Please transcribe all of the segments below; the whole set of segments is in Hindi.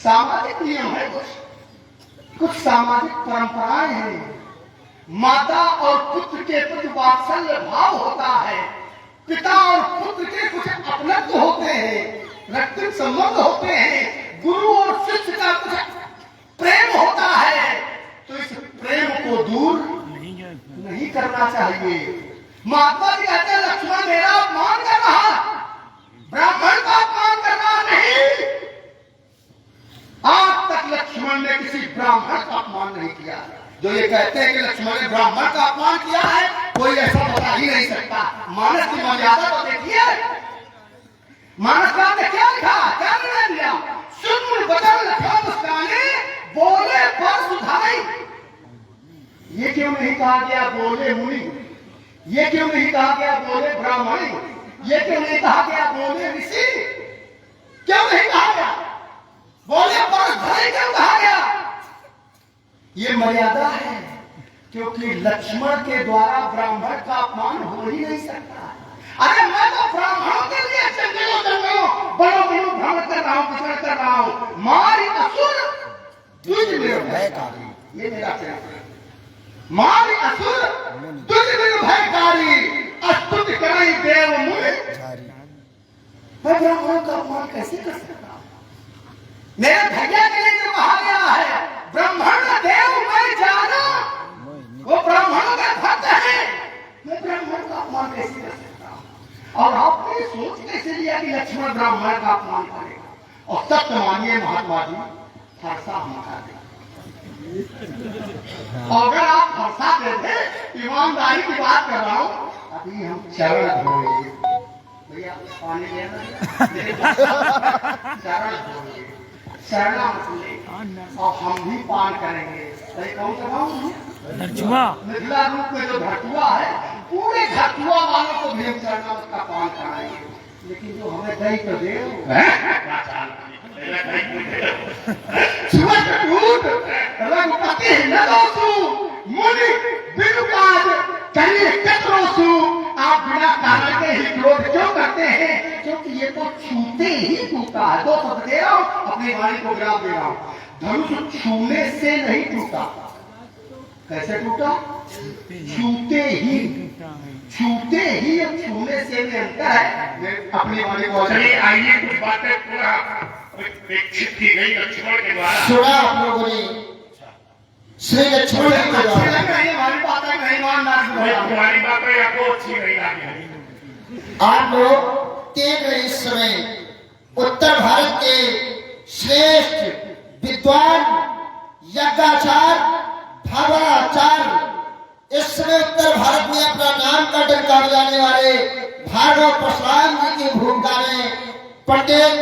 सामाजिक नियम है, कुछ सामाजिक परंपराएं हैं। माता और पुत्र के प्रति वात्सल्य भाव होता है, पिता और पुत्र के कुछ अपनत्व होते हैं, रक्तिक संबंध होते हैं, गुरु और शिष्य का कुछ प्रेम होता है। तो इस प्रेम को दूर नहीं करना चाहिए। महात्मा जी कहते हैं लक्ष्मण मेरा अपमान कर रहा, ब्राह्मण का अपमान कर रहा नहीं। आज तक लक्ष्मण ने किसी ब्राह्मण का अपमान नहीं किया। जो ये कहते हैं कि लक्ष्मण ने ब्राह्मण का अपमान किया है, कोई ऐसा बता ही नहीं सकता। मानस की मर्यादा तो देखिए, मानस का आपने क्या लिखा, क्या निर्णय दिया? सुन बदल लखा मुस्काने, बोले पर सुधाई। ये क्यों नहीं कहा गया बोले मुनि? ये क्यों नहीं कहा गया बोले ब्राह्मण? ये क्यों नहीं कहा गया बोले ऋषि? क्यों नहीं कहा गया बोले पर सुधाई? क्यों कहा गया? ये मर्यादा है, क्योंकि लक्ष्मण के द्वारा ब्राह्मण का अपमान हो ही नहीं सकता। अरे मैं तो ब्राह्मणों के लिए जंगलों जंगलों बड़ों बड़ों भ्रमण कर रहा हूं, विचरण कर रहा हूं। मारी असुर तुझ में भयकारी, ये मेरा प्यार। मारी असुर तुझ में भयकारी, अस्तुति कराई देव मुनि। मैं ब्राह्मणों का अपमान कैसे कर सकता हूं? मेरे भैया के लिए जो कहा गया है, ब्राह्मण देव मैं जाना, वो ब्राह्मणों का भक्त है, मैं ब्राह्मण का अपमान कैसे कर सकता हूं? और आपने सोच कैसे लिया कि लक्ष्मण ब्राह्मण का अपमान करेगा? और सत्य मानिए महात्मा जी, फरसा हमारा दे। अगर आप फरसा दे दे, ईमानदारी की बात कर रहा हूं, अभी हम चरण धोएंगे। भैया पानी लेना, चरण धोएंगे, शरणार्थी और हम भी पान करेंगे। कौन सा पान? धरचुआ। मिथिला रूप में जो धरचुआ है, पूरे धरचुआ वालों को भी हम शरणार्थ का पान कराएंगे। लेकिन जो हमें दही तो दे, रघुपति न दोषु मुनि बिनु काज करिए कतरोसु। आप बिना कारण के ही क्रोध क्यों करते हैं? क्योंकि ये तो छूते ही टूटा है। दो शब्द दे रहा हूं, अपनी वाणी को विराम दे रहा हूं। धनुष छूने से नहीं टूटा। कैसे टूटा? छूते ही, छूते ही। अब छूने से भी अंतर है। मैं अपनी वाणी को चलिए आइए कुछ बातें पूरा विकसित की गई लक्ष्मण के द्वारा। सुना आप लोगों ने श्री लक्ष्मण जी के द्वारा। हमारी बातें नहीं मानना, तुम्हारी बातें आपको अच्छी नहीं लगी। आप लोग देख रहे इस समय उत्तर भारत के श्रेष्ठ विद्वान यज्ञाचार्य भागवताचार्य, इस समय उत्तर भारत में अपना नाम का डंका बजाने वाले भार्गव परशुराम जी की भूमिका में पंडित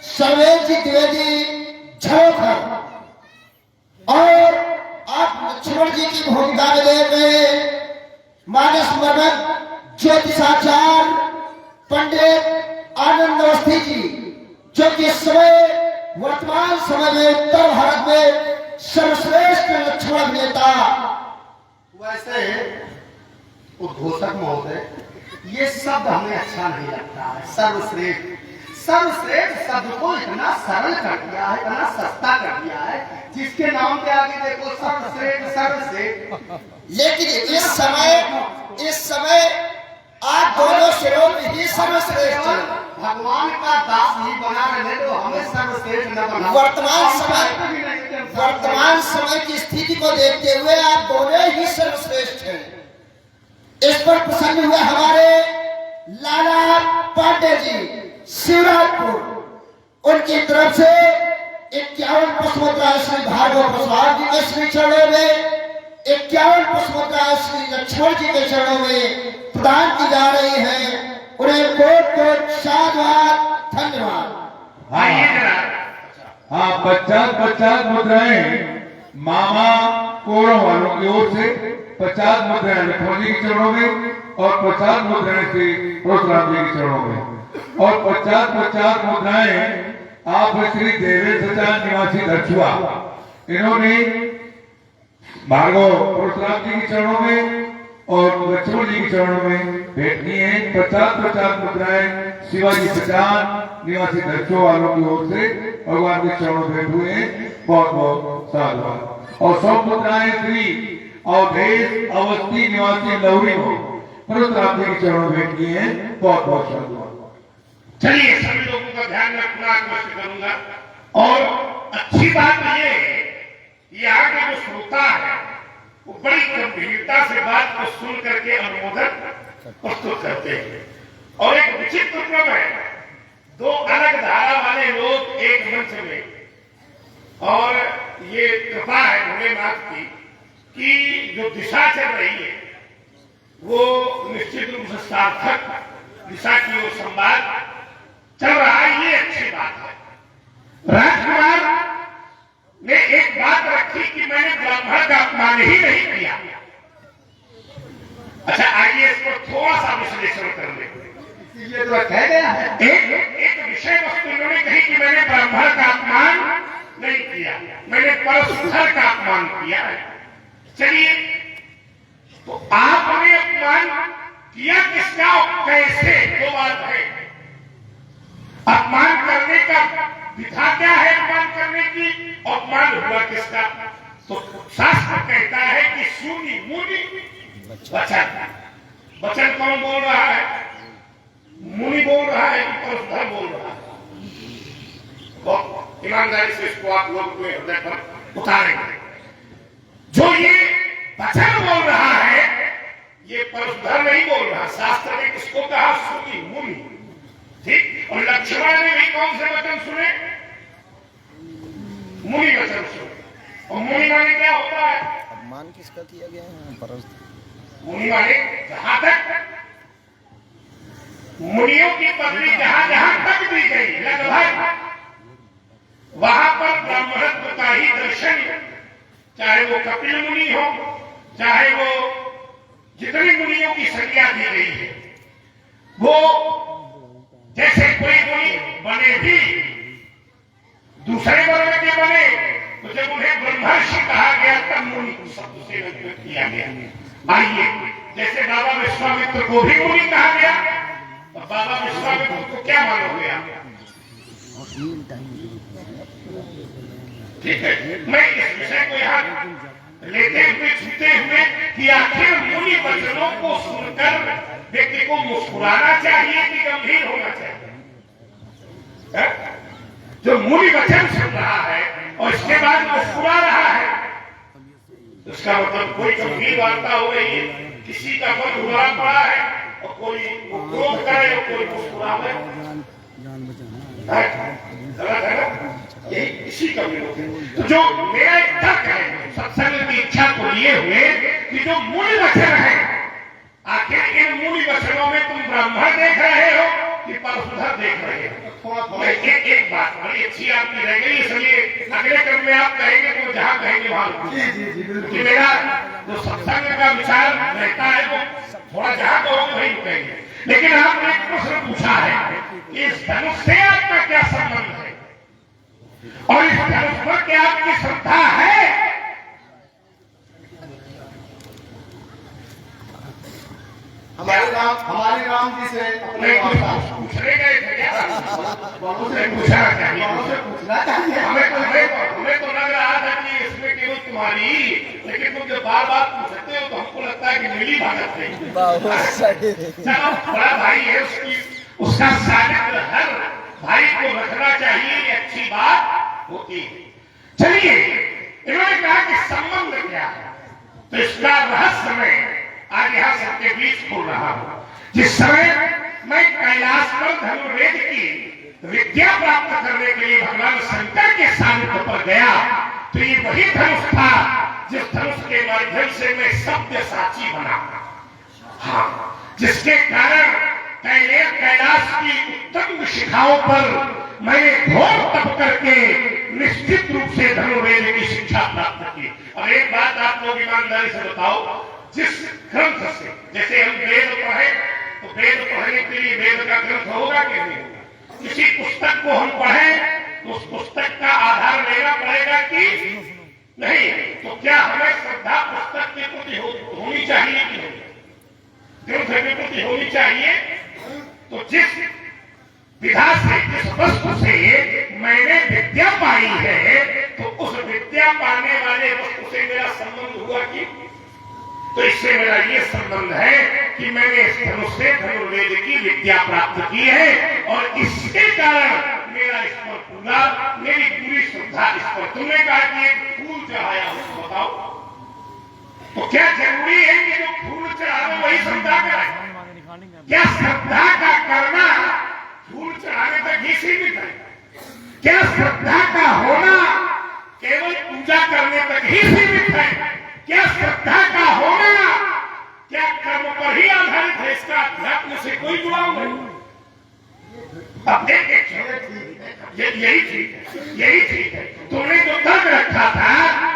सर्वेश जी द्विवेदी झरोखर और आप लक्ष्मण जी की भूमिका में देख रहे मानस मर्मक ज्योतिषाचार्य पंडित आनंद अवस्थी जी, जो कि इस समय वर्तमान समय में उत्तर भारत में सर्वश्रेष्ठ लक्ष्मण अभिनेता। वैसे उद्घोषक महोदय, ये शब्द हमें अच्छा नहीं लगता है। सर्वश्रेष्ठ, सर्वश्रेष्ठ शब्द को इतना सरल कर दिया है, इतना सस्ता कर दिया है, जिसके नाम पे आगे देखो सर्वश्रेष्ठ सर्वश्रेष्ठ। लेकिन इस समय आप दोनों सिरों में ही सर्वश्रेष्ठ हैं। भगवान का दास ही बना रहे तो हमें सर्वश्रेष्ठ न बना। वर्तमान समय की स्थिति को देखते हुए आप दोनों ही सर्वश्रेष्ठ हैं। इस पर प्रसन्न हुए हमारे लाला पांडे जी शिवराजपुर, उनकी तरफ से 51 पुष्पमुद्रा श्री भार्गव परशुराम जी के श्री चरणों में, 51 पुष्पमुद्रा श्री लक्ष्मण जी के चरणों में प्रदान की जा रही है। उन्हें कोट कोट साधुवाद, धन्यवाद। हाँ, 50 मुद्राएं मामा कोरों वालों की ओर से, 50 मुद्राएं लक्ष्मण जी के चरणों में और 50 मुद्राएं श्री परशुराम जी के चरणों में और 50 मुद्राएं आप श्री देवेंद्र सचान निवासी धरचुआ, इन्होंने भार्गव परशुराम जी के चरणों में और लक्ष्मण जी के चरणों में भेंट की है। 50 मुद्राएं शिवाजी सचान निवासी धरचुआ वालों की ओर से भगवान के चरणों में भेंट हुए। बहुत बहुत साधुवाद। और सब मुद्राएं श्री अवधेश अवस्थी निवासी लौरी हो परशुराम जी के चरणों में भेंट किए हैं। बहुत बहुत साधुवाद। चलिए सभी लोगों का ध्यान मैं पुनः आकर्षित करूंगा। और अच्छी बात यह है कि यहाँ के जो श्रोता है वो बड़ी गंभीरता से बात को सुन करके अनुमोदन प्रस्तुत करते हैं। और एक विचित्र क्रम है, दो अलग धारा वाले लोग एक मंच में, और ये कृपा है भोलेनाथ की कि जो दिशा चल रही है वो निश्चित रूप से सार्थक दिशा की ओर संवाद चल रहा है। ये अच्छी बात है। राजकुमार ने एक बात रखी कि मैंने ब्राह्मण का अपमान ही नहीं किया। अच्छा, आइए इसको थोड़ा सा विश्लेषण कर ले। ये तो कह गया है। एक विषय वस्तु इन्होंने कही कि मैंने ब्राह्मण का अपमान नहीं किया, मैंने परशुधर का अपमान किया है। चलिए, तो आपने अपमान किया किसका और कैसे, दो बात है। अपमान करने का विधा क्या है, अपमान करने की, अपमान हुआ किसका? तो शास्त्र कहता है कि सुनी मुनि वचन। वचन कौन बोल रहा है? मुनि बोल रहा है कि परशुधर बोल रहा है? बहुत ईमानदारी से इसको आप लोग अपने हृदय पर उतारेंगे। जो ये वचन बोल रहा है ये परशुधर नहीं बोल रहा। शास्त्र ने किसको कहा? सुनी मुनि। ठीक। और लक्ष्मण ने भी कौन से वचन सुने? मुनि वचन सुने। और मुनि माने क्या होता है? अपमान किसका किया गया है? परशुधर। मुनि माने जहां तक मुनियों की पदवी जहां जहां तक दी गई लगभग वहां पर ब्राह्मणत्व का ही दर्शन, चाहे वो कपिल मुनि हो, चाहे वो जितनी मुनियों की संज्ञा दी गई है, वो जैसे कोई मुनि बने भी दूसरे वर्ण के बने, तो जब उन्हें ब्रह्मर्षि कहा गया तब मुनि शब्द से किया गया। आइए, जैसे बाबा विश्वामित्र को भी मुनि कहा गया, और बाबा विश्वामित्र को क्या मानोगे आप? ठीक है, मैं इस विषय को यहाँ लेते हुए छूते हुए कि आखिर मुनि वचनों को सुनकर व्यक्ति को मुस्कुराना चाहिए कि गंभीर होना चाहिए? जो मुनि वचन सुन रहा है और इसके बाद मुस्कुरा रहा है, उसका मतलब कोई गंभीर वार्ता हो रही है, किसी का मन उमड़ा पड़ा है और कोई क्रोध करे और कोई मुस्कुरावे। गलत है ना? यही इसी का विरोध है। तो जो मेरा एक तर्क है सत्संग की इच्छा को लिए हुए कि जो मुनि वचन है, आखिर इन मुनि वचनों में तुम ब्राह्मण देख रहे हो कि परशुधर देख रहे हो? एक बात बड़ी अच्छी आपकी रह गई, इसलिए अगले क्रम में आप कहेंगे तो जहां कहेंगे वहां, क्योंकि मेरा जो सत्संग का विचार रहता है वो थोड़ा जहां कहोगे वहीं कहेंगे। लेकिन आपने एक प्रश्न पूछा है कि इस धनुष से आपका क्या संबंध है और इस धनुष पर क्या आपकी श्रद्धा है? हमारे राम जी से पूछने गए थे क्या? पूछना चाहिए। हमें तो लग रहा था कि इसमें केवल तुम्हारी, लेकिन तुम जब बार बार पूछते हो तो हमको लगता है कि मिली भागत नहीं। चलो, बड़ा भाई है, उसका सानिध्य हर भाई को रखना चाहिए, ये अच्छी बात होती है। चलिए, इन्होंने कहा कि संबंध क्या है, तो इसका रहस्य मैं आज यहाँ सबके बीच खोल रहा हूं। जिस समय मैं कैलाश पर धनुर्वेद की विद्या प्राप्त करने के लिए भगवान शंकर के सानिध्य पर गया, तो ये वही धनुष था जिस धनुष के माध्यम से मैं सब्यसाची बना। हाँ, जिसके कारण कैलाश की उत्तम शिखाओं पर मैंने घोर तप करके निश्चित रूप से धनुर्वेद की शिक्षा प्राप्त की। और एक बात आप लोग ईमानदारी से बताओ, जिस ग्रंथ से, जैसे हम वेद पढ़े तो वेद पढ़ने के लिए वेद का ग्रंथ होगा कि नहीं होगा? किसी पुस्तक को हम पढ़ें तो उस पुस्तक का आधार लेना पड़ेगा कि नहीं? तो क्या हमें श्रद्धा पुस्तक के प्रति होनी चाहिए कि नहीं? ग्रंथ के प्रति होनी चाहिए। तो जिस विधा से, जिस वस्तु से मैंने विद्या कार्य वस्तु से मेरा संबंध हुआ कि तो इससे मेरा ये संबंध है कि मैंने इस धनुष से धनुर्वेद की विद्या प्राप्त की है और इसके कारण मेरा इस पर पूरा मेरी पूरी श्रद्धा इस पर। तुमने कहा कि एक फूल चढ़ाया उसको बताओ, तो क्या जरूरी है कि जो फूल चढ़ावे वही श्रद्धा कराए? क्या श्रद्धा का करना फूल चढ़ाने तक ही सीमित है? क्या श्रद्धा का होना केवल पूजा करने तक ही सीमित है? क्या श्रद्धा का होना क्या कर्म पर ही आधारित है? इसका अध्यात्म से कोई जुड़ाव नहीं। अब देखिए यही ठीक है। तुमने जो तर्क रखा था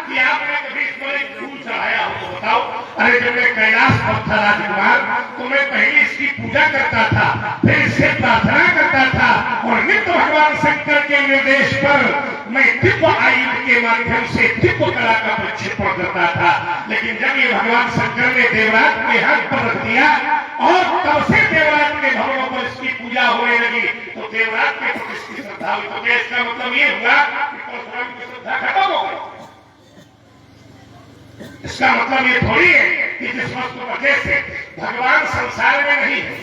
कि आपने कभी इस पर एक फूल चढ़ाया हो तो बताओ। अरे जब मैं कैलाश पर था राजकुमार तो मैं पहले इसकी पूजा करता था, फिर इससे प्रार्थना करता था और नित्य भगवान शंकर के निर्देश पर मैं दिव्य आयुध के माध्यम से दिव्य कला का प्रक्षेपण करता था। लेकिन जब ये भगवान शंकर ने देवराज के हाथ पर रख दिया और तब से देवराज के भवनों पर इसकी पूजा होने लगी तो देवराज के प्रति इसकी श्रद्धा हुई। तो इसका मतलब ये हुआ कि परशुराम की श्रद्धा खत्म हो गई। इसका मतलब ये थोड़ी है कि जिस वस्तु वजह से भगवान संसार में नहीं है,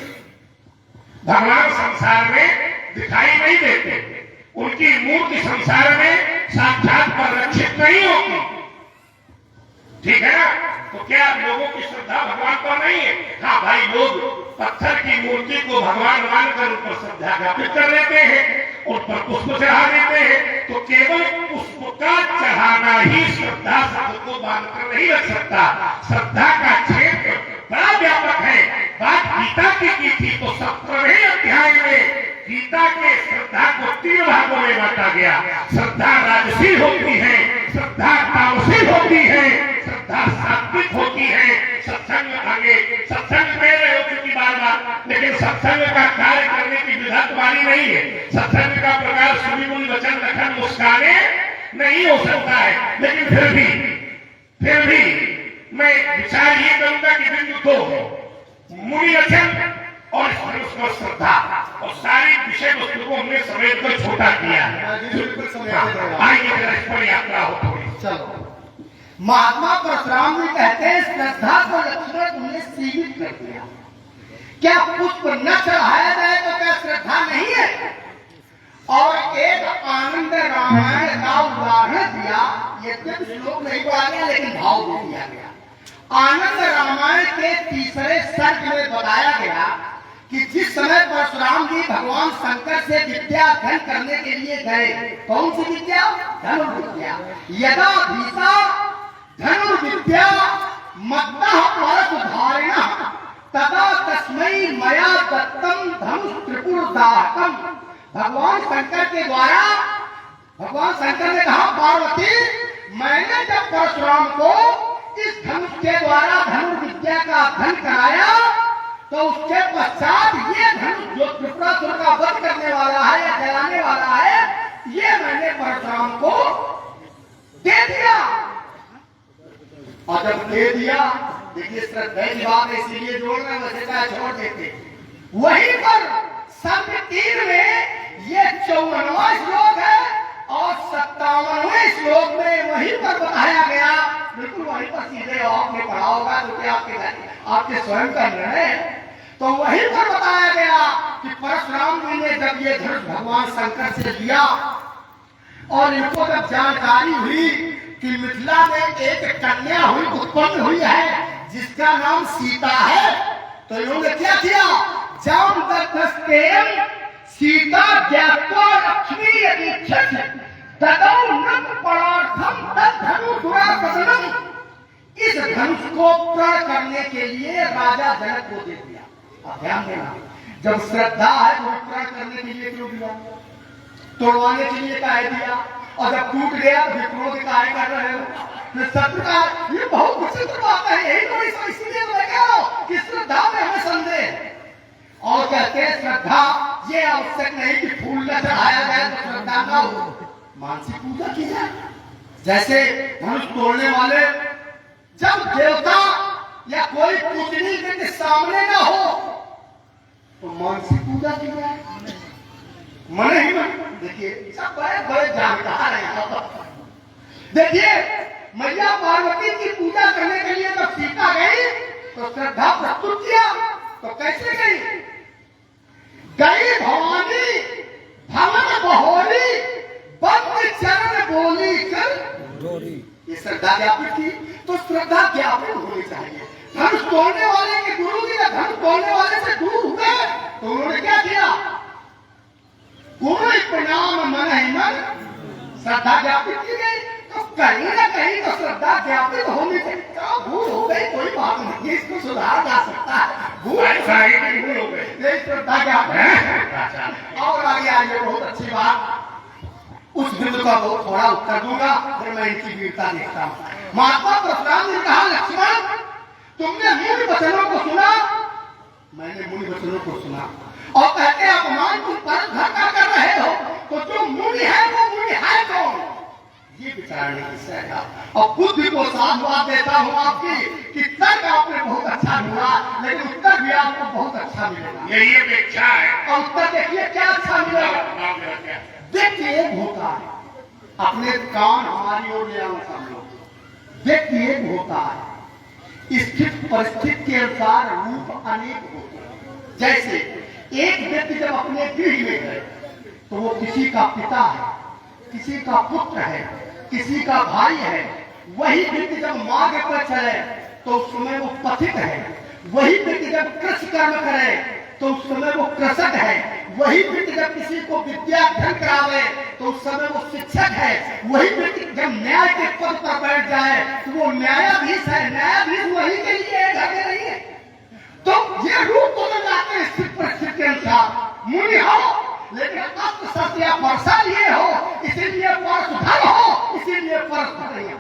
भगवान संसार में दिखाई नहीं देते, उनकी मूर्ति संसार में साक्षात परिलक्षित नहीं होती, ठीक है ना? तो क्या लोगों की श्रद्धा भगवान पर नहीं है? हाँ भाई, लोग पत्थर की मूर्ति को भगवान मानकर उन पर श्रद्धा ज्ञापित कर लेते हैं, उन पर पुष्प चढ़ा देते हैं। तो केवल पुष्प का चढ़ाना ही श्रद्धा शब्द को बांधकर नहीं रख सकता। श्रद्धा का क्षेत्र बड़ा व्यापक है। बात गीता की थी तो 17वें अध्याय में गीता के श्रद्धा को 3 भागों में बांटा गया। श्रद्धा राजसी होती है, श्रद्धा तामसी होती है, श्रद्धा सात्विक होती है। सत्संग आगे सत्संग में रहे हो चुकी बार, लेकिन सत्संग का कार्य करने की विधत वाली नहीं है। सत्संग का प्रकार सुनी मुनि वचन लखन मुस्काने नहीं हो सकता है। लेकिन फिर भी मैं विचार ये करूंगा कि बिंदु 2 मुनि वचन और उसको श्रद्धा और सारी विषय वस्तु को हमने समेट कर छोटा किया है। आइए जरा इस पर यात्रा हो थोड़ी। चलो, महात्मा परशुराम जी कहते हैं श्रद्धा को लक्ष्मण तुमने सीमित कर दिया। क्या पुष्प न चढ़ाया जाए तो क्या श्रद्धा नहीं है? और एक आनंद रामायण का उदाहरण दिया। यद्यपि श्लोक नहीं पढ़ा गया लेकिन भाव दे दिया गया। आनंद रामायण के 3रे सर्ग में बताया गया कि जिस समय परशुराम जी भगवान शंकर से विद्या अध्ययन करने के लिए गए, कौन सी विद्या? धनुर्विद्या। यदा भीषा धनुर्विद्या मत्तः परशुधारिणः तदा तस्मै मया दत्तम धनुष त्रिपुरदाहकम। भगवान शंकर के द्वारा भगवान शंकर ने कहा, पार्वती मैंने जब परशुराम को इस धनुष के द्वारा धनुर्विद्या का अध्ययन कराया तो उसके पश्चात ये धनुष जो त्रिपुरासुर का वध करने वाला है या जलाने वाला है, ये मैंने परशुराम को दे दिया। और जब दे दिया, देखिए श्रद्धा की बात इसीलिए जोड़ रहे, वैसे क्या छोड़ देते। वहीं पर सर्ग 3 में ये 54वां श्लोक है और 57वें श्लोक में वहीं पर बताया गया, बिल्कुल वहीं पर सीधे आपने पढ़ा होगा तो क्या आपके स्वयं का निर्णय है। तो वहीं पर बताया गया कि परशुराम जी ने जब ये धनुष भगवान शंकर से लिया और इनको जब जानकारी हुई कि मिथिला में एक कन्या हुई उत्पन्न हुई है जिसका नाम सीता है, तो इन्होंने क्या किया? जाम दत्तस्तेम सीता ज्ञात्वा लक्ष्मी यदीक्षत तदौ नम परार्थम तद्धनु दुरापदनम। इस धनुष को प्रण करने के लिए राजा जनक को दे दिया। अब ध्यान देना, जब श्रद्धा है तो प्रण करने के लिए क्यों दिया? तोड़वाने के लिए काहे दिया? और जब टूट गया तो विक्रोध काहे कर रहे हो? सत्य का ये बहुत विचित्र बात है। यही तो इसीलिए मैं कह रहा हूं कि श्रद्धा में हमें संदेह। और कहते हैं श्रद्धा ये आवश्यक नहीं कि फूल न चढ़ाया जाए तो श्रद्धा न हो, मानसिक पूजा की जाए। जैसे धनुष तोड़ने वाले जब देवता या कोई पूजनीय के सामने ना हो तो मानसिक पूजा की जाए, मन ही मन। देखिए सब बड़े बड़े जानकार हैं। देखिए मैया श्रद्धा प्रस्तुत किया तो कैसे गई? गई भवानी भवन बहोरी, बंद चरण बोली कर डोरी। ये श्रद्धा ज्ञापित की। तो श्रद्धा ज्ञापित होनी चाहिए। धनुष तोड़ने वाले के गुरु जी ने धनुष तोड़ने वाले से दूर हुए तो उन्होंने क्या किया? गुरु प्रणाम मन ही मन, श्रद्धा ज्ञापित की गई। तो कहीं ना कहीं तो श्रद्धा ज्ञापित होनी चाहिए। क्या भूल हो गई कोई बात नहीं, इसको सुधारा जा सकता है। भूल हो गई, यही श्रद्धा ज्ञापित। और आगे आगे बहुत अच्छी बात, उस बिंदु का बहुत थोड़ा उत्तर दूंगा, फिर मैं इनकी वीरता देखता हूँ। महात्मा परशुराम ने कहा, लक्ष्मण तुमने मुनि वचनों को सुना, मैंने मुनि वचनों को सुना, और कहते अपमान तुम पर घर का कर रहे हो, तो जो मुनि है वो मुनि है कौन? ये विचारने की सैया। और बुद्धि को साधुवाद देता हूँ आपकी कि तर्क आपने बहुत अच्छा ढूंढा, लेकिन उत्तर भी आपको बहुत अच्छा मिलेगा। यही अपेक्षा है। और उत्तर देखिए क्या अच्छा मिलेगा। देखिए एक होता है, अपने कान हमारी ओर ले आओ सब लोग। व्यक्ति एक होता है, स्थित परिस्थिति के अनुसार रूप अनेक होते हैं। जैसे एक व्यक्ति जब अपने गृह में है तो वो किसी का पिता है, किसी का पुत्र है, किसी का भाई है। वही व्यक्ति जब मार्ग पर चले तो उस समय वो पथिक है। वही व्यक्ति जब कृषि कर्म करे तो उस समय वो कृषक है। वही व्यक्ति जब किसी को विद्या अध्ययन करावे तो उस समय वो शिक्षक है। वही व्यक्ति जब न्याय के पद पर बैठ जाए तो वो न्यायाधीश है। न्यायाधीश वही के लिए है, घर में नहीं है। तो ये रूप तो लगाते हैं स्थित परिस्थिति के अनुसार। मुनि हो लेकिन अस्त्र शस्त्र या वर्षा लिए हो, इसीलिए परशुधर हो, इसीलिए परशुधर नहीं हो।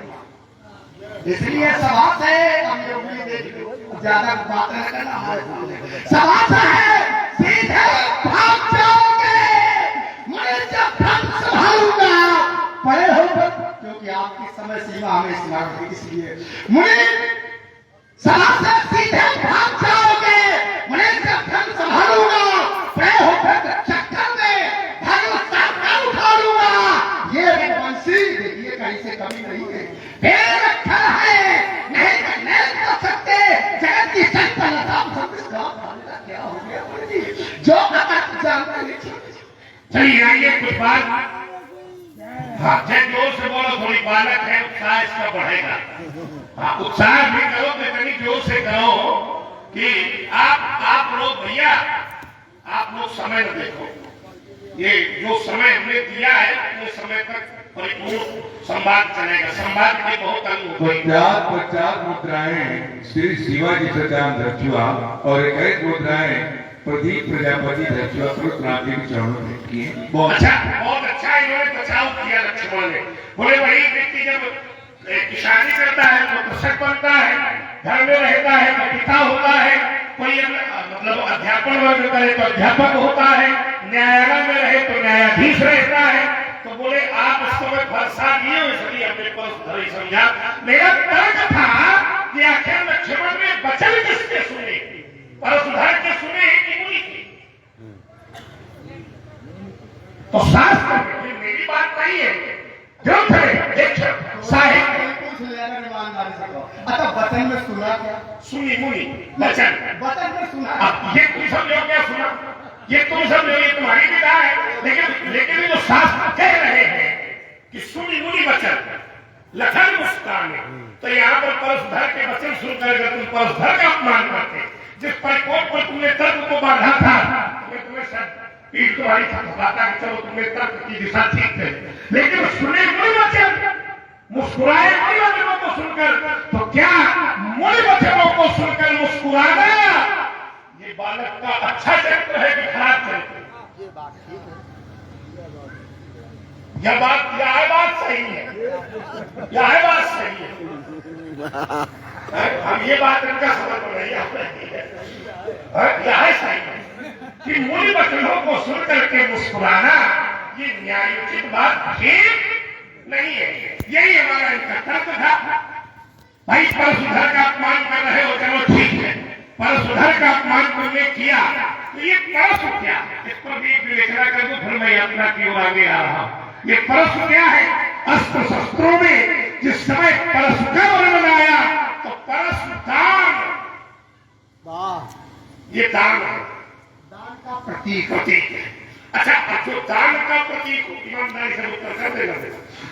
इसलिए सभा से हम ये देख लो, ज्यादा बात न करना हमारे सामने। सभा से है सीधे भाग जाओगे, मैं जब धन संभालूंगा पड़े हो, क्योंकि आपकी समय सीमा हमें स्मरण है। इसलिए मुनि सभा से सीधे भाग जाओगे, मैं जब धन संभालूंगा पड़े होकर चक्कर में धन सरकार उठा लूंगा। ये रघुवंशी देखिए कहीं से कमी नहीं है। फिर अक्षर है नहीं कर सकते जगत की संपन्नता क्या हो गया जो अगर जानते नहीं। चलिए आइए कुछ बात। हाँ जोर से बोलो, थोड़ी बालक है, उत्साह इसका बढ़ेगा। हाँ उत्साह भी करो तो कहीं जोर से करो कि आप लोग भैया आप लोग समय न देखो। ये जो समय हमने दिया है वो समय तक परिपूर्ण संवाद चलेगा। संवाद के बहुत अंग होते हैं। 50 मुद्राएं श्री शिवाजी सचान धरचुआ और 21 मुद्राएं प्रदीप प्रजापति धरचुआ परशुराम जी के चरणों में किए। बहुत अच्छा इन्होंने बचाव किया लक्ष्मण ने। बोले वही व्यक्ति जब किसानी करता है तो कृषक बनता है, घर में रहता है तो पिता होता है, कोई मतलब अध्यापन वर्ग करे तो अध्यापक होता है, न्यायालय में रहे तो न्यायाधीश रहता है। तो बोले आप इसको मैं भरोसा दिए हो, इसलिए हमने परशुधर ही समझा। मेरा तर्क था कि आखिर लक्ष्मण में वचन किसके सुने, परशुधर के सुने कि मुनि के? तो शास्त्र मेरी बात नहीं है, जो थे साहित्य अच्छा वचन में सुना क्या? सुनी मुनि वचन में सुना। अब ये तुम समझो क्या सुना, ये तुम समझो ये तुम्हारी विधा है। लेकिन ये जो शास्त्र कह रहे हैं कि सुनी मुनि वचन लखन मुस्कान, तो यहाँ पर परशुधर के वचन सुन कर तुम परशुधर का अपमान करते। जिस परिकोट पर तुमने तर्क को बांधा था, तुम्हें पीठ तुम्हारी थपथपाता कि चलो तुमने तर्क की दिशा ठीक है, लेकिन सुने मुनि वचन, मुस्कुराए मुनि वचनों को सुनकर, तो क्या मुनि वचनों को सुनकर मुस्कुराना ये बालक का अच्छा चरित्र है कि खराब चरित्र? ये बात ठीक है। यह बात सही है, यह बात सही है। हम ये बात इनका समझ में नहीं आ रही है। यह सही है कि मुनि वचनों को सुनकर के मुस्कुराना ये न्यायोचित बात ठीक नहीं है। यही हमारा इनका तर्क था। भाई परशुधर का अपमान कर रहे हो, चलो ठीक है, परशुधर का अपमान तुमने किया तो ये परशु क्या है, इस पर भी विवेचना कर दो, फिर मैं यात्रा की ओर आगे आ रहा हूं। ये परशु क्या है? अस्त्र शस्त्रों में जिस समय परशु का वर्णन आया तो परशुदान ये दान है, दान का प्रतीक प्रतीक है। अच्छा, जो दान का प्रतीक हो, ईमानदारी से उत्तर कर देना,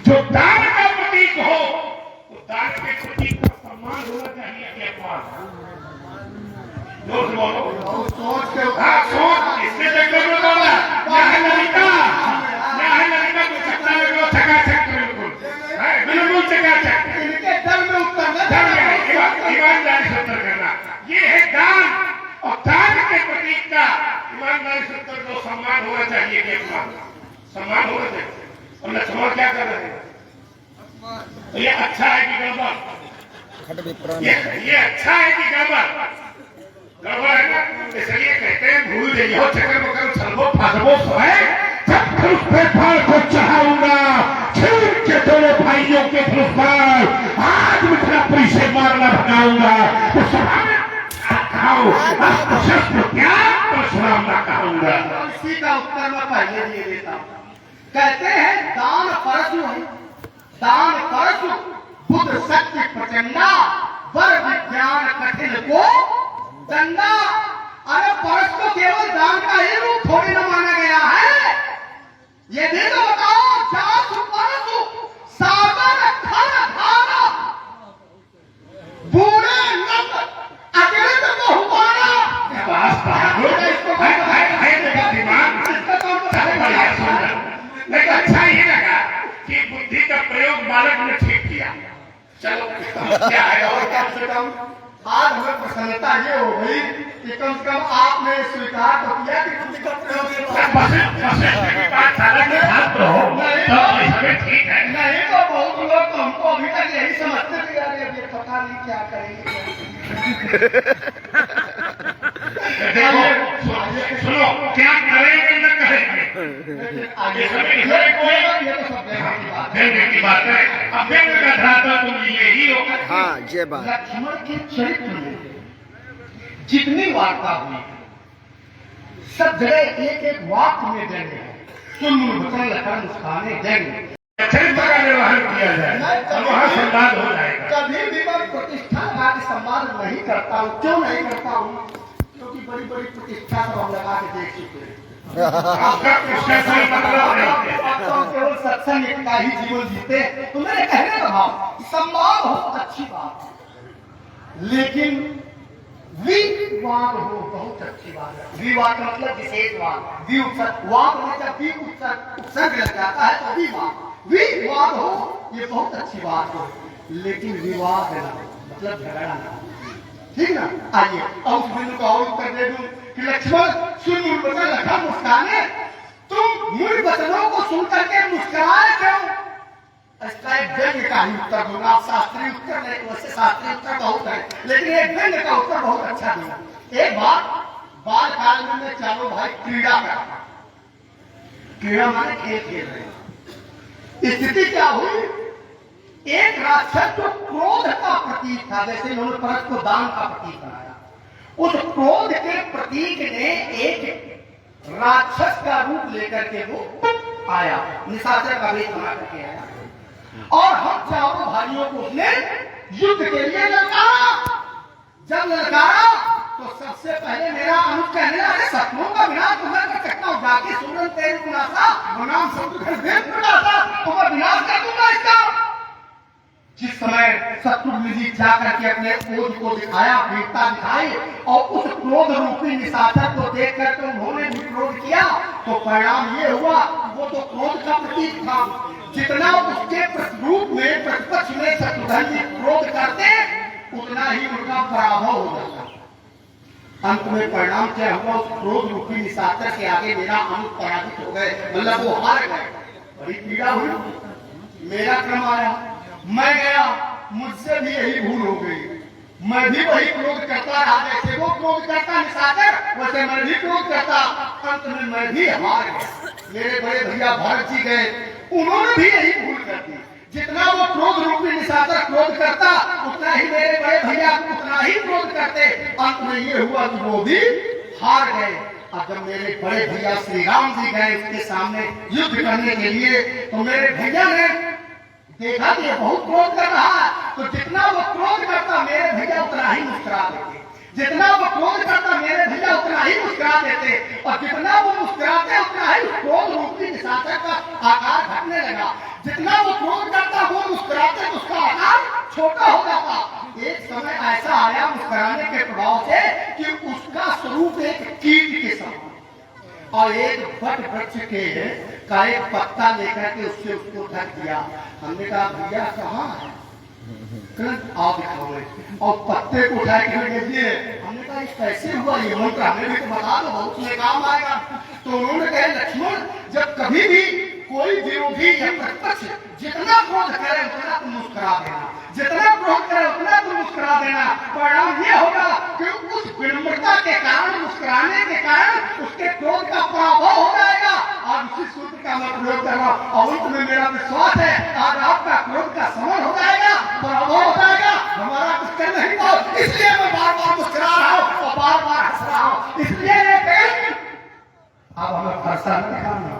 जो दान का प्रतीक हो, तो दान के प्रतीक का सम्मान होना चाहिए कि अपमान? जोर से बोलो। बहुत सोच के हाँ, सोच इसके चक्कर में बोला क्या है ललिता, क्या है ललिता को सकता है वो चकाचक बिल्कुल चकाचक इनके डर में उत्तर डर में ईमानदारी से उत्तर करना। ये है दान, और दान के प्रतीक का ईमानदारी से उत्तर को सम्मान होना चाहिए कि अपमान? सम्मान होना चाहिए। और लक्ष्मण क्या कर रहे हैं? तो ये अच्छा है कि गड़बड़? खट विप्राण ये अच्छा है कि गड़बड़? गड़बड़ है ना, इसलिए कहते हैं भूल जाइए चक्कर में करो छलबो फासबो सोए जब फिर उस पेपर को चढ़ाऊंगा छीन के दोनों भाइयों के फुलफाल आज मिथिलापुरी से मारना भगाऊंगा तो सभा में खाओ अब शस्त्र त्याग परशुराम ना कहूंगा। इसी का उत्तर मैं पहले दिए देता हूं। कहते हैं दान परशु है, दान परशु बुद्ध शक्ति प्रचंडा वर विज्ञान कठिन को दंडा। अरे परस को केवल दान का ही रूप थोड़ी न माना गया है। ये भी तो बताओ, जासु परसु सागर धन धारा बूढ़े नंद अकृत बहुमाना। लेकिन अच्छा ये लगा कि बुद्धि का प्रयोग बालक ने ठीक किया। चलो क्या है, और कम से कम आज हमें प्रसन्नता ये हो गई कि कम से कम आपने स्वीकार तो किया कि बुद्धि का प्रयोग ठीक है। नहीं तो बहुत लोग तो हमको अभी तक यही समझते थे, यार ये पता नहीं क्या करेंगे। सुनो, क्या करेंगे न करेंगे आगे की बात है। अब व्यंग का धाता तुम यही हो। हाँ ये बात लक्ष्मण के चरित्र में जितनी वार्ता हुई सब जगह एक एक वाक्य में व्यंग है। सुन वचन लखन मुस्काने व्यंग। चरित्र का निर्वहन किया जाए और वहाँ सम्मान हो जाएगा। कभी भी मैं प्रतिष्ठा लगा के सम्मान नहीं करता हूँ। क्यों नहीं करता हूँ? क्योंकि बड़ी बड़ी प्रतिष्ठा सब हम लगा के देख चुके हैं। आपका उसका कोई मतलब नहीं। तो केवल सत्संग का ही जीवन जीते। तो मेरे कहने का भाव सम्मान बहुत अच्छी बात है, लेकिन विवाद हो बहुत अच्छी बात है। विवाद का मतलब विशेषवाद, विउत्सर्ग में जब उपसर्ग लग जाता है तो विवाद हो, ये बहुत अच्छी बात है। लेकिन विवाद ना मतलब झगड़ा ना, ठीक ना। आइए अब उस बिंदु का और उत्तर दे दूं कि लक्ष्मण सुन मूल वचन लखन मुस्काने। तुम मूल वचनों को सुन करके मुस्कुराए क्यों? इसका एक व्यंग का ही उत्तर दूंगा। शास्त्रीय उत्तर नहीं, वैसे शास्त्रीय उत्तर बहुत है, लेकिन एक व्यंग का उत्तर बहुत अच्छा दिया। एक बार बाल काल में चारों भाई क्रीड़ा करता, क्रीड़ा माने खेल खेल रहे। स्थिति क्या हुई? एक राक्षस जो क्रोध का प्रतीक था, जैसे इन्होंने परस को दान का प्रतीक बनाया, उस क्रोध के प्रतीक ने एक राक्षस का रूप लेकर के वो आया, निशाचर का वेश बना करके आया और हम चारों भाइयों को उसने युद्ध के लिए ललकारा। जब ललकारा तो सबसे पहले मेरा अनुज कहने लगा, शत्रुओं का विनाश तुम्हें कर सकता हूँ, जाके सुरन तेरे विनाशा बनाम शत्रु तुम्हें विनाश कर दूंगा इसका। जिस समय शत्रुघ्न जी जाकर के अपने क्रोध को दिखाया, वीरता दिखाई और उस क्रोध रूपी निशाचर को देख करके उन्होंने भी क्रोध किया, तो परिणाम ये हुआ, वो तो क्रोध का प्रतीक था, जितना उसके रूप में प्रतिपक्ष में शत्रुघ्न जी क्रोध करते उतना ही उनका पराभव हो जाता। अंत में परिणाम क्या हुआ? उस क्रोध रूपी निशाचर के आगे मेरा अनुज पराजित हो गए, मतलब वो हार गए। बड़ी पीड़ा हुई। मेरा क्रम आया, मैं गया, मुझसे भी यही भूल हो गई। मैं भी वही क्रोध करता रहा, जैसे वो क्रोध करता निशाचर, वैसे मैं भी क्रोध करता। अंत में मैं भी हार गया। मेरे बड़े भैया भरत जी गए, उन्होंने भी यही भूल कर दी। जितना वो क्रोध रूपी निशाचर क्रोध करता, उतना ही मेरे बड़े भैया उतना ही क्रोध करते। अंत में ये हुआ कि वो भी हार गए। अब जब मेरे बड़े भैया श्री राम जी गए उसके सामने युद्ध करने के लिए, तो मेरे भैया ने देखा कि ये बहुत क्रोध कर रहा है, तो जितना वो क्रोध करता मेरे भैया उतना ही मुस्कुरा देते। जितना वो क्रोध करता मेरे भैया उतना ही मुस्कुरा देते, और जितना वो मुस्कुराते उतना ही क्रोध रूपी निशाचर का आकार घटने लगा। जितना वो क्रोध करता वो मुस्कुराते तो उसका आकार छोटा हो जाता। एक समय ऐसा आया मुस्कुराने के प्रभाव से कि उसका स्वरूप एक कीट के समान, और एक वट वृक्ष के का एक पत्ता लेकर के उससे उसको ढक दिया। हमने कहा भैया कहाँ है? आप दिखाओ, और पत्ते को उठा के लगे दिए। हमने कहा कैसे हुआ ये मंत्र, हमें भी तो बता दो, बहुत में काम आएगा। तो उन्होंने कहा लक्ष्मण, जब कभी भी कोई विरोधी या प्रतिपक्ष जितना क्रोध करे उतना तुम मुस्कुरा देना, जितना क्रोध करे उतना तुम मुस्कुरा देना। परिणाम ये होगा कि उस विनम्रता के कारण, मुस्कुराने के कारण उसके क्रोध का पराभव हो जाएगा। और उसी सूत्र का मैं प्रयोग कर रहा हूँ, और अंत में मेरा विश्वास है आज आपका क्रोध का समन हो जाएगा, पराभव हो जाएगा, हमारा कुछ कर नहीं हो। इसलिए मैं बार बार मुस्कुरा रहा हूँ और बार बार हंस रहा हूँ। इसलिए अब हमें फरसा नहीं दिखाना,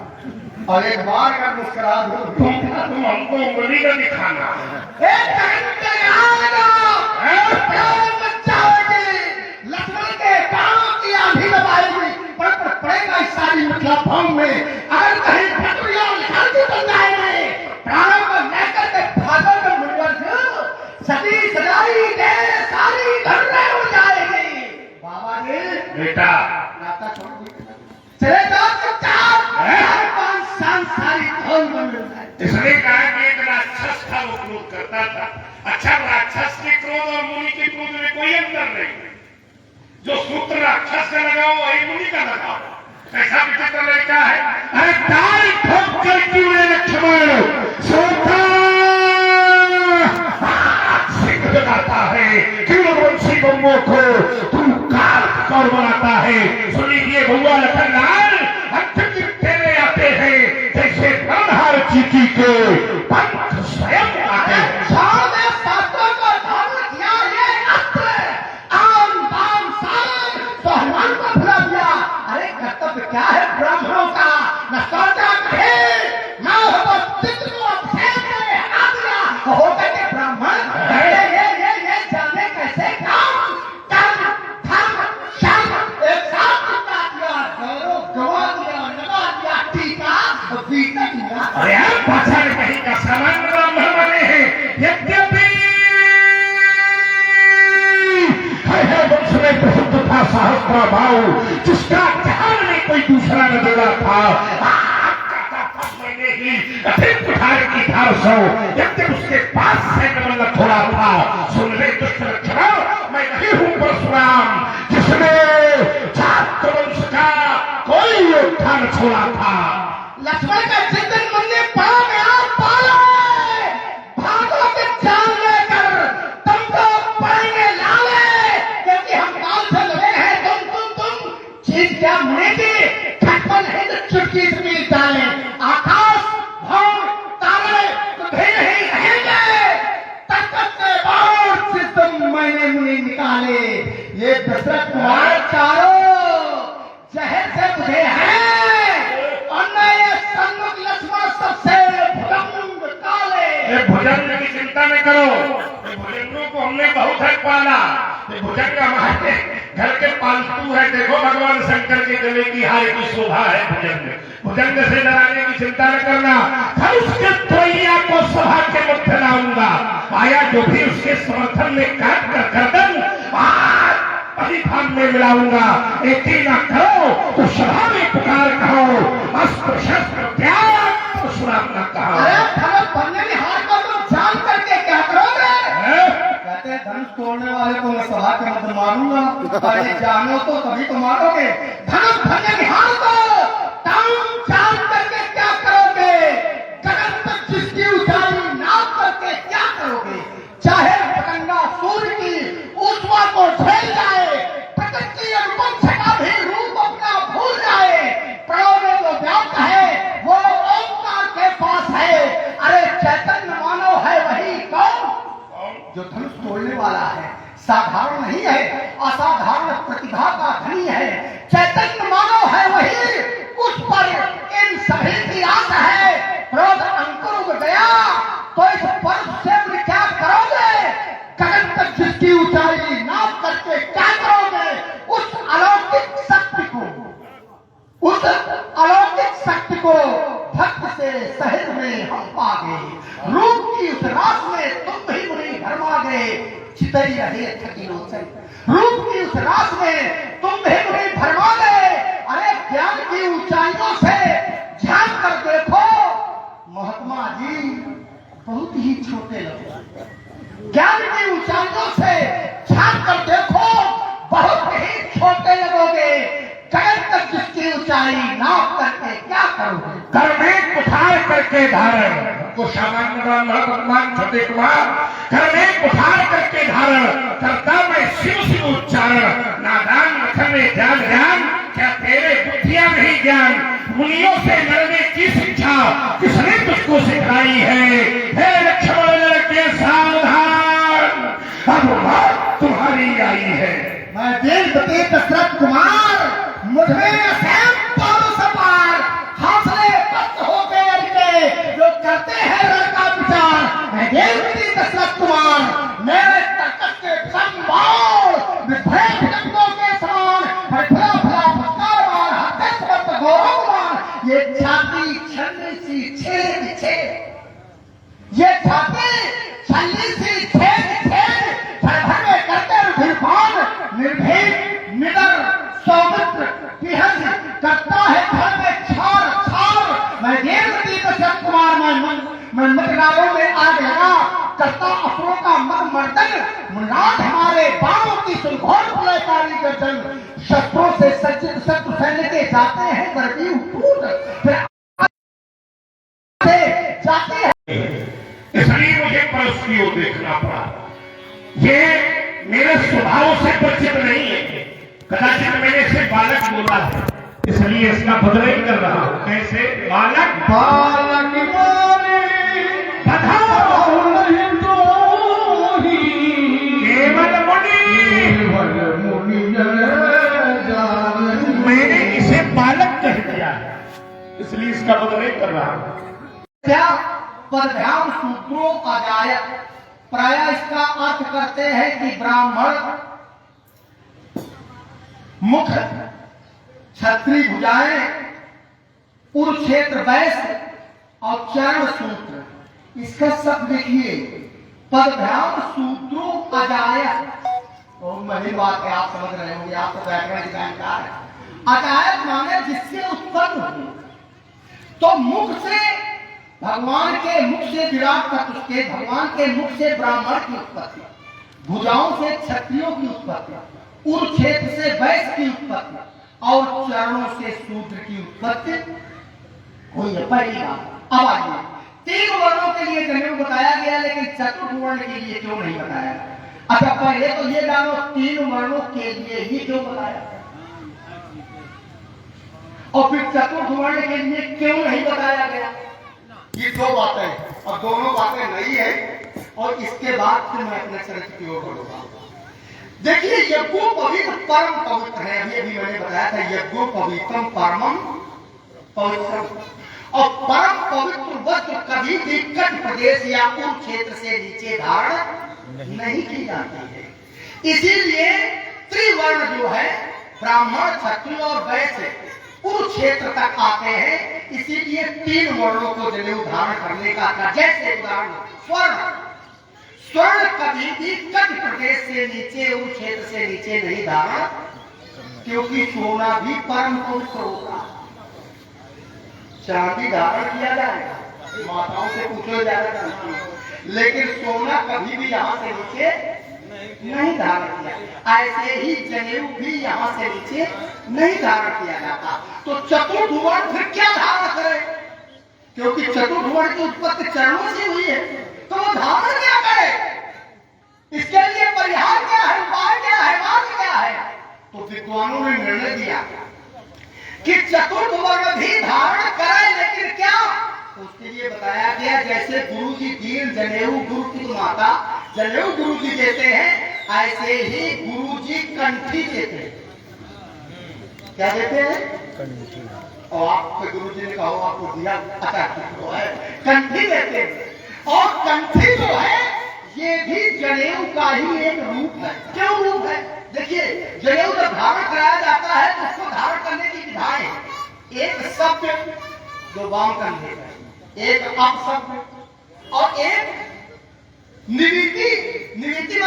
और एक बार अगर मुस्कुरा दो तुम हमको उंगली का दिखाना। लक्ष्मण के प्राणों की आंधी दबाएगी, पर पड़ेगा इस सारी मतलब भंग में। अगर कहीं पटरिया शांति बन जाएंगे, प्राणों को लेकर के भागों में मुड़कर सदी सदाई दे सारी धर्में हो जाएगी। बाबा जी बेटा नाता छोड़ चले जाओ चुपचाप, सारी धन बन जाए। इसने कहा कि एक राक्षस था वो क्रोध करता था। अच्छा, राक्षस के क्रोध और मुनि के क्रोध में कोई अंतर नहीं। जो सूत्र राक्षस का लगाओ वही मुनि का लगाओ। ऐसा विचित्र लड़का है। अरे ताल ठोक कर क्यों है लक्ष्मण? सोता सिंह लगाता है, क्यों वंशी बम्बों को तू काल कौर बनाता है। सुन लीजिए भैया लखनलाल, तेरे आते हैं जैसे ब्रह्महार चीटी के पंथ स्वयं आते हैं। अरे कर्तव्य क्या है ब्राह्मणों का? न सोचा मैं होकर के ब्राह्मण ये जाने कैसे काम एक साथ गवा दिया, लगा दिया टीका, बीता दिया। अरे पछाड़ कहीं का सामान्य ब्राह्मण बने हैं। यद्यपि है वंश में प्रसिद्ध था सहस्त्र भाव, जिसका जहां में कोई दूसरा न जोड़ा था। मैंने ही अधिक कुठार की था सो, जब तक उसके पास से न थोड़ा था। सुन ले दुष्ट लक्षण, मैं नहीं हूं परशुराम, जिसने छात्र वंश का कोई योद्धा न छोड़ा था। लक्ष्मण का चिंतन मुन्ने पड़ा गया, पाला भागो के जान लेकर तुमको पड़ेंगे लाले, क्योंकि हम काल से लगे हैं। तुम चीज क्या मुड़ेगी, खटपन है तो चुटकी से मिल जाए। आकाश भौर तारे कभी नहीं रहेंगे, तकत से बाहर से तुम मैंने मुझे निकाले। ये दशरथ कुमार चारों जहर से बुझे हैं, और मैं ये सन्मुख लक्ष्मण सबसे भुजंग काले। भुजंग की चिंता न करो, भुजंगों को हमने बहुत हक पाला। भुजंग हमारे घर के पालतू है। देखो भगवान शंकर के गले की हार की शोभा है भुजंग। भुजंग से डराने की चिंता न करना। हर उसके त्रोइया को सभा के मध्य लाऊंगा। आया जो भी उसके समर्थन में काट कर गर्दन परिधान में मिलाऊंगा। एक ही ना करो तो सभा में पुकार कहो, अस्त्र शस्त्र त्याग परशुराम न कहो। अरे धनुष बनने की हार को तुम जान करके क्या करोगे? कहते हैं धनुष तोड़ने वाले को मैं सभा के मध्य मारूंगा। अरे जानो तो तभी तो मारोगे। धनुष बनने की हार को तुम जान करके क्या करोगे? गगन तक जिसकी ऊंचाई नाप करके क्या करोगे? चाहे पतंगा सूर्य की ऊष्मा को झेल जाए, प्रकृति अनुपम छटा भी रूप अपना भूल जाए, प्रणव में जो व्याप्त है वो ओंकार के पास है। अरे चैतन्य मानव है वही कौन जो धनुष तोड़ने वाला है। साधारण नहीं है, असाधारण प्रतिभा का धनी है। चैतन्य मानव है वही, उस पर इन सभी की आशा है। क्रोध अंकुर उग गया तो इस पर्व से क्या करोगे? गगन तक जिसकी ऊंचाई नाप करके क्या करोगे? के चितई रहे थकीलोचन। रूप की उस रास में तुम भी भरमा ले। अरे ज्ञान की ऊंचाइयों से ध्यान कर देखो, महात्मा जी बहुत ही छोटे लगो। ज्ञान की ऊंचाइयों से ध्यान कर देखो, बहुत ही छोटे लगोगे। जगत तक जिसकी ऊंचाई नाप करके क्या करोगे? कर में कुठार करके धारण को सामान्य छोटे कुमार, कर में कुठार करके धारण करता मैं शिव शिव उच्चारण। नादान मथन में ध्यान ध्यान, क्या तेरे बुद्धियां नहीं ज्ञान? मुनियों से लड़ने की शिक्षा किसने तुझको सिखाई है? हे लक्ष्मण के सावधान, अब बात तुम्हारी आई है। मैं देवपति दशरथ कुमार, मुझमें असीम पौरुष अपार, हौसले पस्त हो गए अड़के जो करते हैं लड़का विचार। मैं देवपति दशरथ कुमार, मेरे तर्कस के संभाल विभ्रे भटकों के समान, भला भला फटकारवान हत्या समर्थ गौरववान। ये छाती छलनी सी छेद छेद, ये छाती छलनी सी छेद छेद, भर भर में करते रुधिरपान। निर्भीक निडर सौमित्र पिहंस करता है घर में छार छार। मैं देवपति दशरथ कुमार, मैं मटरारों में आग लगा करता असुरों का मत मर्दन। मुनराज हमारे बाणों की सुनघोर प्रलयकारी गर्जन, शस्त्रों से सज्जित शत्रु सैन्य के जाते हैं करती टूट, फिर जाती है। इसलिए मुझे पड़ोस की ओर देखना पड़ा। ये मेरे स्वभाव से परिचित नहीं है। कदाचित मैंने इसे बालक बोला है, इसलिए इसका बदलाव कर रहा हूं। कैसे? बालक बालक बोले केवल मुनि, मैंने इसे बालक कह दिया है, इसलिए इसका बदलाव कर रहा हूं। क्या पदभ्याम सूत्रों अजायत, प्राय इसका अर्थ करते हैं कि ब्राह्मण मुख, क्षत्रिय भुजाएं, कुरुक्षेत्र वैश्य और चरण सूत्र। इसका शब्द देखिए, पदभ्याम सूत्रों अजायत। तो मही बात है, आप समझ रहे होंगे, आप तो व्याकरण जानकार है। अजायत माने जिससे उत्पन्न हो। तो मुख से भगवान के मुख से विराट तत्व के, भगवान के मुख से ब्राह्मण की उत्पत्ति, भुजाओं से क्षत्रियों की उत्पत्ति, कुरुक्षेत्र से वैश्य की उत्पत्ति और चरणों से शूद्र की उत्पत्ति हुई है। पहली बात। अब आइए, 3 वर्णों के लिए जनेऊ बताया गया, लेकिन चतुर्थ वर्ण के लिए क्यों नहीं बताया? अच्छा पहले तो ये जानो 3 वर्णों के लिए ही क्यों बताया, और फिर चतुर्थ वर्ण के लिए क्यों नहीं बताया गया? ये 2 बातें, और दोनों बातें नई है। और इसके बाद फिर मैं अपने चरित्र की ओर बढ़ूंगा। देखिए, यज्ञो पवित्र परम पवित्र है। अभी मैंने बताया था, यज्ञो पवित्रम परमम पवित्रम। और परम पवित्र वस्त्र कभी भी कट प्रदेश या कुरुक्षेत्र से नीचे धारण नहीं की जाती है। इसीलिए त्रिवर्ण जो है, ब्राह्मण, क्षत्रिय और वैश्य, कुरुक्षेत्र तक आते हैं। इसीलिए 3 वर्णों को जनेऊ धारण करने का था। जैसे उदाहरण स्वर्ण, स्वर्ण कभी भी कट प्रदेश से नीचे, कुरुक्षेत्र से नीचे नहीं धारण, क्योंकि सोना भी परम पवित्र होता है। चांदी धारण किया जाएगा, माताओं से पूछो जाएगा, लेकिन सोना कभी भी यहाँ से नीचे नहीं धारण किया। ऐसे ही जनेऊ भी यहाँ से नीचे नहीं धारण किया जाता। तो चतुर्थ वर्ण फिर क्या धारण करे? क्योंकि चतुर्थ वर्ण की उत्पत्ति चरणों से हुई है, तो वो धारण क्या करे? इसके लिए परिहार क्या है, उपाय क्या है, मार्ग क्या है? तो विद्वानों ने निर्णय दिया कि चतुर्थ वर्ण भी धारण करे, लेकिन क्या? तो उसके लिए बताया गया, जैसे गुरु जी दीन जनेऊ गुरु की माता जनेऊ गुरु जी देते हैं, ऐसे ही गुरु जी कंठी देते हैं। क्या देते हैं? और आपके गुरु जी ने कहा आपको दिया, अच्छा तो है, कंठी देते हैं। और कंठी जो है, ये भी जनेऊ का ही एक रूप है। क्यों रूप है? देखिए, जनेऊ जब धारण कराया जाता है तो उसको धारण करने की विधाएं, एक शब्द जो वाम कंधे है, एक अपशब्द और एक निवृत्ति। निवृत्ति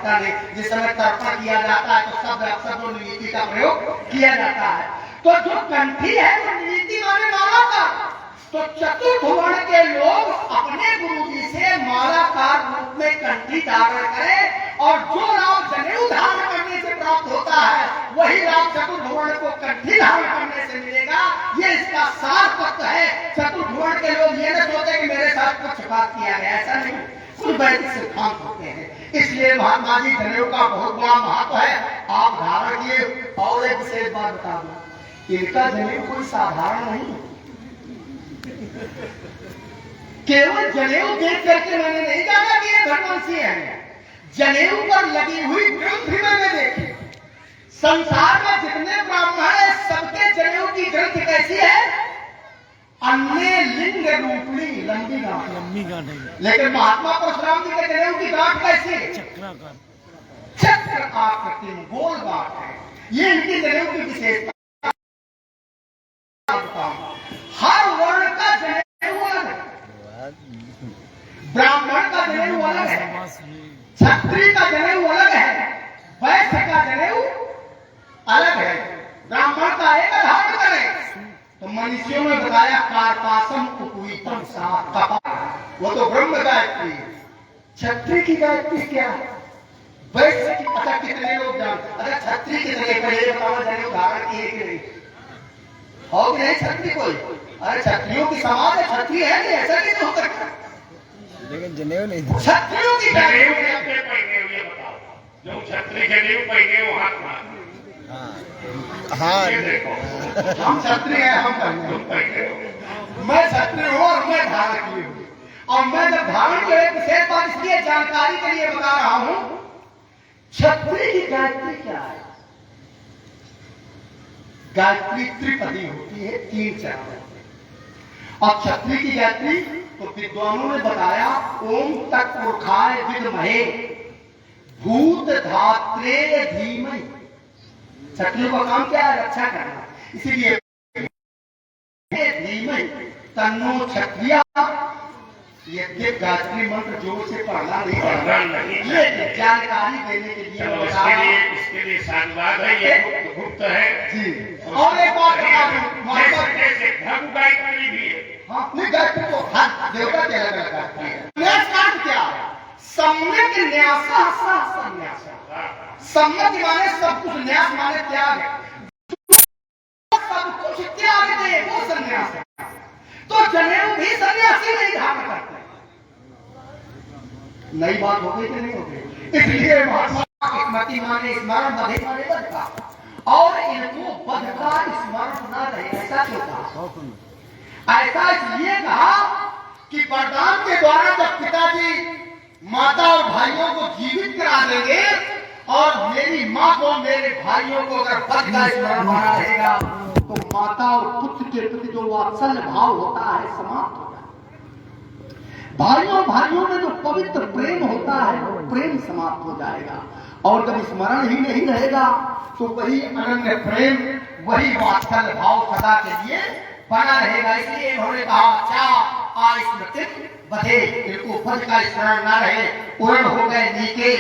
पता नहीं। जिस समय तर्पण किया जाता है तो शब्द अक्सर तो नीति का प्रयोग किया जाता है। तो जो कंठी है वो नीति माने माला का। तो चतुर्भुवन के लोग अपने गुरु जी से मालाकार रूप में कंठी धारण करें, और जो लाभ जनेऊ धारण करने से प्राप्त होता है वही लाभ चतुर्भुवन को कंठी धारण करने से मिलेगा। ये इसका सार तत्व है। चतुर्भुवन के लोग ये न सोचते कि मेरे साथ पक्षपात किया गया, ऐसा नहीं। कुछ वैदिक सिद्धांत होते हैं। इसलिए महात्मा जी जनेऊ का बहुत बड़ा महत्व है। आप धारण किए। और एक विशेष बात बता दूं, इनका जनेऊ कोई साधारण नहीं। केवल जनेऊ देख करके मैंने नहीं जाना कि ये धर्मवंशी है। जनेऊ पर लगी हुई ग्रंथ भी मैंने देखी। संसार में जितने ब्राह्मण हैं सबके जनेऊ की ग्रंथ कैसी है? अन्य लिंग रूपणी लंबी गांठ। लेकिन महात्मा परशुराम जी के जनेऊ की गांठ कैसी है? चक्र आकृति में गोल गांठ है। ये इनकी जनेऊ की विशेषता। हर वर्ण का जनेऊ अलग है। ब्राह्मण का जनेऊ अलग है, क्षत्रिय का जनेऊ अलग है, वैश्य का जनेऊ अलग है। ब्राह्मण का एक धारण करें तो मनुष्यों में बताया कार्पासम कुकुइतम कपाल, वो तो ब्रह्म गायत्री है। क्षत्रिय की गायत्री क्या है? वैश्य की। अच्छा कितने लोग जानते? अच्छा क्षत्रिय की जगह पर ये बताओ जनेऊ धारण किए कि नहीं? हो कि नहीं क्षत्रिय कोई? अरे क्षत्रियों की समाज है, क्षत्रिय है नहीं, ऐसा नहीं हो सकता। लेकिन जनेऊ नहीं क्षत्रियों की जनेऊ कैसे पहने हुए बताओ? जो क्षत्रिय जनेऊ पहने वो हाथ मार। हाँ ये देखो, हम क्षत्रिय हैं, हम पहने। तुम पहने हो। मैं क्षत्रिय हूँ और मैं धारण किए हुए। और मैं जब धारण के विशेष बात इसलिए जानकारी के लिए बता रहा हूँ, क्षत्रिय की गायत्री क्या है? गायत्री त्रिपदी होती है, 3 चरण। और क्षत्रिय की गायत्री तो विद्वानों ने बताया ओम तत्पुरुषाय विद्महे भूत धात्रे धीमहि। क्षत्रियों का काम क्या है? रक्षा करना। इसीलिए धीमहि तन्नो क्षत्रिय। ये गायत्री मंत्र जोर से पढ़ना नहीं, ये जानकारी देने के लिए इसके लिए साधुवाद है। ये गुप्त है जी। और एक बात बता दूं, जैसे भ्रम गायत्री भी है। हाँ, नहीं गायत्री तो हर देवता के अलग अलग गायत्री है। न्यास कांड क्या है? सम्यक न्यासा सह संन्यासा। सम्यक माने सब कुछ, न्यास माने त्याग है। सब कुछ त्याग दे वो संन्यास है। तो जनेऊ भी सन्यासी नहीं धारण करते। नई बात हो गई कि नहीं हो गई? इसलिए महात्मा मति माने स्मरण बधे माने बध का, और इनको बध का स्मरण न रहे, ऐसा क्यों कहा? ऐसा इसलिए कहा कि वरदान के द्वारा जब पिताजी माता और भाइयों को जीवित करा देंगे, और मेरी माँ को मेरे भाइयों को अगर बध का स्मरण बना रहेगा तो माता और पुत्र के प्रति जो वात्सल्य भाव होता है समाप्त हो जाएगा। भाइयों में जो पवित्र प्रेम होता है वो प्रेम समाप्त हो जाएगा। और जब स्मरण ही नहीं रहेगा तो वही अनन्य प्रेम, वही वात्सल्य भाव सदा के लिए बना रहेगा। इसलिए इन्होंने कहा क्या स्मृति बधे, इनको बध का स्मरण न रहे, उरण हो गए नीके।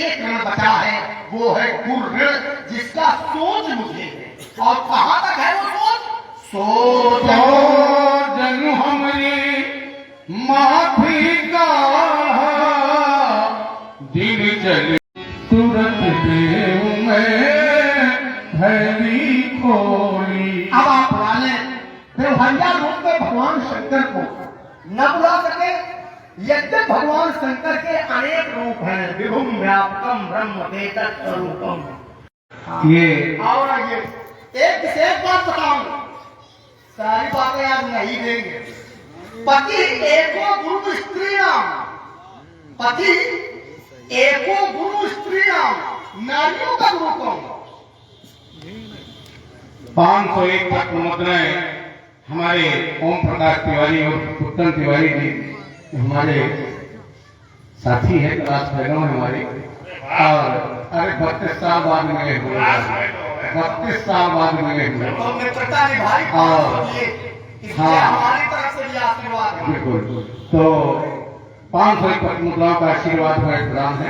एक ऋण बचा है, वो है गुरु ऋण, जिसका सोच मुझे है। और कहां तक है वो सोच? जन हमरी माफी का दिल चले तुरंत देव में भैरी खोली। अब आप बुला लें व्यवहारिया रूप में भगवान शंकर को न बुला सके, यद्यप भगवान शंकर के अनेक रूप हैं। विभुम व्यापकम ब्रह्म वेदत स्वरूपम। ये और ये एक विशेष बात बताऊं, सारी बातें आप नहीं देंगे। पति एको गुरु स्त्री नाम, पति एको गुरु स्त्री नाम, नारियों का गुरु कौन? 501 पत्र मुद्राएं हमारे ओम प्रकाश तिवारी और उत्तम तिवारी जी हमारे साथी है, क्लास फेलो हमारे। और अरे 32 साल बाद मिले हुए, 32 साल बाद मिले हुए। तो मित्रता निभाई हाँ, हमारी तरफ से भी आशीर्वाद है। बिल्कुल। तो 501 पत्र मुद्राओं का आशीर्वाद हमारे प्रदान है।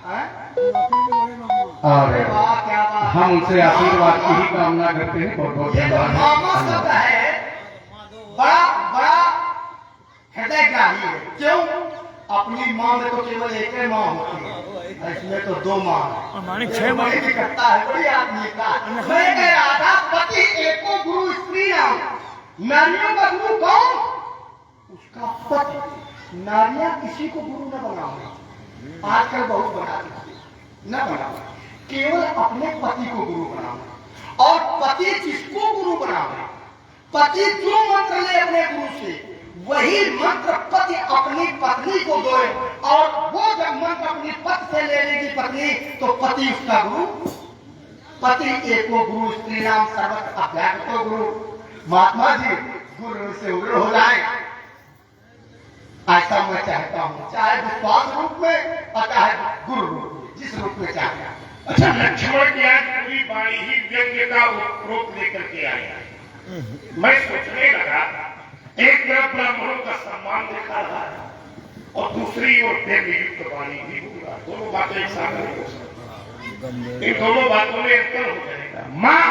हाँ? और अरे वाह, क्या बात है। हम उनसे आशीर्वाद की ही कामना करते हैं। बहुत बहुत ये जो धन्यवाद। मामा शब्द है बड़ा बड़ा हृदयग्राही है। क्यों? अपनी माँ में तो केवल एक ही माँ होती है, इसमें तो दो माँ है। ये बड़ी दिक्कत है, बड़ी आत्मीयता है। मैं कह रहा था पति एको गुरु स्त्री नाम, नारियों का गुरु कौन? उसका पति। नारियां किसी को गुरु न बनाओ, आजकल बहुत बनाती न बनाओ, केवल अपने पति को गुरु बनाओ। और पति जिसको गुरु बनाओ, पति जो मंत्र ले अपने गुरु से, वही मंत्र पति अपनी पत्नी को दे। और वो जब मंत्र अपनी पति से ले लेगी पत्नी, तो पति उसका गुरु। पति एको गुरु स्त्री नाम सर्वत्र अभ्यागतो गुरु। महात्मा जी गुरु से उग्र हो जाए, ऐसा मैं चाहता हूँ, चाहे विश्वास रूप में और चाहे गुरु रूप में, जिस रूप में चाहे। अच्छा, लक्ष्मण की आज पूरी वाणी ही व्यंग्य का रूप लेकर के आया। मैं सोचने लगा, एक तरफ ब्राह्मणों का सम्मान दिखा रहा है और दूसरी ओर व्यंग्ययुक्त वाणी भी बोल रहा है। दोनों बातें एक साथ नहीं हो सकती। इन दोनों बातों में अंतर हो जाएगा। माँ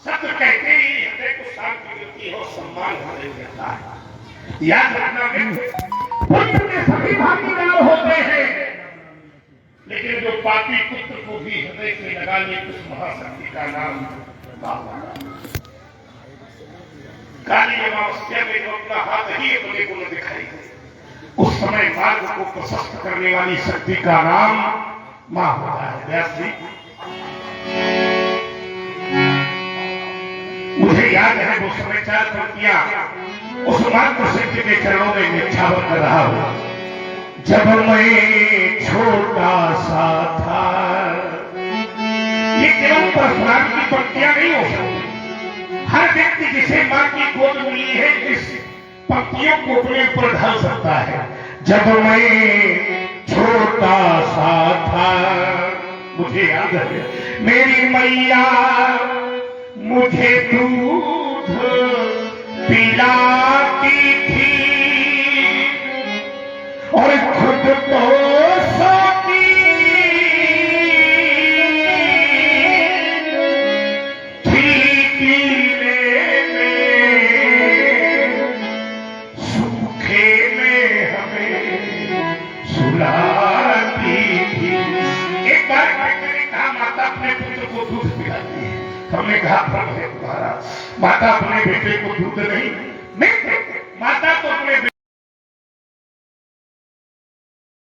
सत्य कहते ही हृदय को शांति मिलती है और सम्मान हृदय देता है। याद रखना, पुत्र में सभी भागीदार होते हैं, लेकिन जो पापी पुत्र को भी हृदय से लगा ले, उस महाशक्ति का नाम बाबा। काली अमावस्या में जो अपना हाथ ही अपने को न दिखाई दे, उस समय मार्ग को प्रशस्त करने वाली शक्ति का नाम मां होता है। व्यास जी, मुझे याद है वो समय 4 पंक्तियां उस मात्र शक्ति के चरणों में निछावर कर रहा हूं। जब मैं छोटा सा था, ये केवल परशुराम की पंक्तियां नहीं हो सकती। हर व्यक्ति जिसे मां की गोद मिली है, इस पंक्तियों को अपने ऊपर ढाल सकता है। जब मैं छोटा सा था, मुझे याद है मेरी मैया मुझे दूध पिलाती थी और खुद तो सोती थी, पीने में सूखे में हमें सुलाती थी। एक बार मैंने कहा, माता अपने पुत्र को दूध पिलाती है। हमने कहा, प्रभु है तुम्हारा, माता अपने बेटे को दूध नहीं